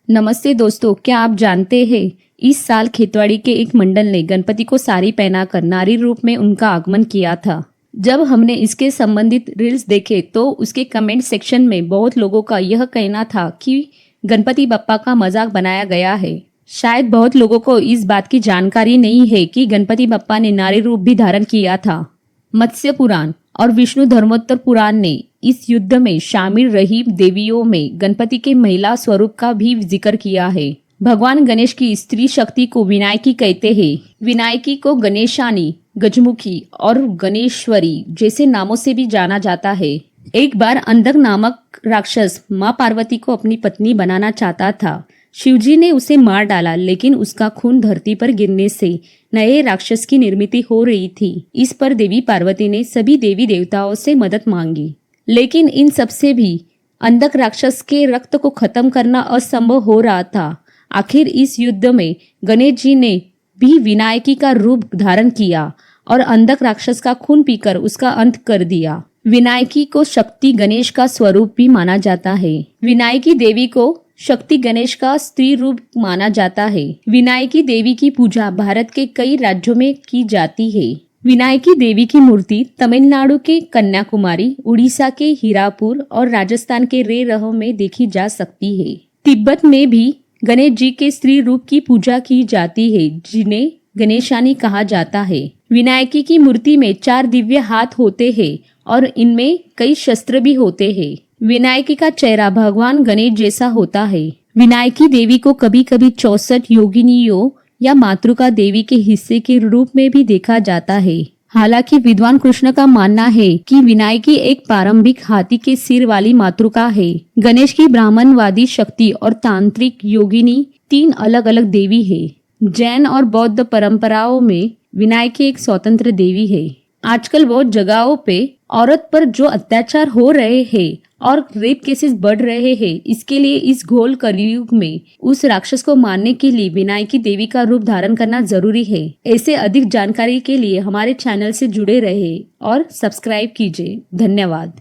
नमस्ते दोस्तों, क्या आप जानते हैं इस साल खेतवाड़ी के एक मंडल ने गणपति को साड़ी पहनाकर नारी रूप में उनका आगमन किया था। जब हमने इसके संबंधित रील्स देखे तो उसके कमेंट सेक्शन में बहुत लोगों का यह कहना था कि गणपति बप्पा का मजाक बनाया गया है। शायद बहुत लोगों को इस बात की जानकारी नहीं है कि गणपति बप्पा ने नारी रूप भी धारण किया था। मत्स्य पुराण और विष्णु धर्मोत्तर पुराण ने इस युद्ध में शामिल रही देवियों में गणपति के महिला स्वरूप का भी जिक्र किया है। भगवान गणेश की स्त्री शक्ति को विनायकी कहते हैं। विनायकी को गणेशानी, गजमुखी और गणेश्वरी जैसे नामों से भी जाना जाता है। एक बार अंधक नामक राक्षस माँ पार्वती को अपनी पत्नी बनाना चाहता था। शिवजी ने उसे मार डाला, लेकिन उसका खून धरती पर गिरने से नए राक्षस की निर्मित हो रही थी। इस पर देवी पार्वती ने सभी देवी देवताओं से मदद मांगी, लेकिन इन सब से भी अंधक राक्षस के रक्त को खत्म करना असंभव हो रहा था। आखिर इस युद्ध में गणेश जी ने भी विनायकी का रूप धारण किया और अंधक राक्षस का खून पीकर उसका अंत कर दिया। विनायकी को शक्ति गणेश का स्वरूप भी माना जाता है। विनायकी देवी को शक्ति गणेश का स्त्री रूप माना जाता है। विनायकी देवी की पूजा भारत के कई राज्यों में की जाती है। विनायकी देवी की मूर्ति तमिलनाडु के कन्याकुमारी, उड़ीसा के हीरापुर और राजस्थान के रेरह में देखी जा सकती है। तिब्बत में भी गणेश जी के स्त्री रूप की पूजा की जाती है, जिन्हें गणेशानी कहा जाता है। विनायकी की मूर्ति में 4 दिव्य हाथ होते हैं और इनमें कई शस्त्र भी होते हैं। विनायकी का चेहरा भगवान गणेश जैसा होता है। विनायकी देवी को कभी कभी 64 योगिनियों या मातृका देवी के हिस्से के रूप में भी देखा जाता है। हालांकि विद्वान कृष्ण का मानना है कि विनायकी एक प्रारंभिक हाथी के सिर वाली मातृका है। गणेश की ब्राह्मणवादी शक्ति और तांत्रिक योगिनी 3 अलग अलग देवी है। जैन और बौद्ध परंपराओं में विनायकी एक स्वतंत्र देवी है। आजकल बहुत जगहों पे औरत पर जो अत्याचार हो रहे हैं और रेप केसेस बढ़ रहे हैं, इसके लिए इस घोर कलयुग में उस राक्षस को मारने के लिए विनायकी देवी का रूप धारण करना जरूरी है। ऐसे अधिक जानकारी के लिए हमारे चैनल से जुड़े रहे और सब्सक्राइब कीजिए। धन्यवाद।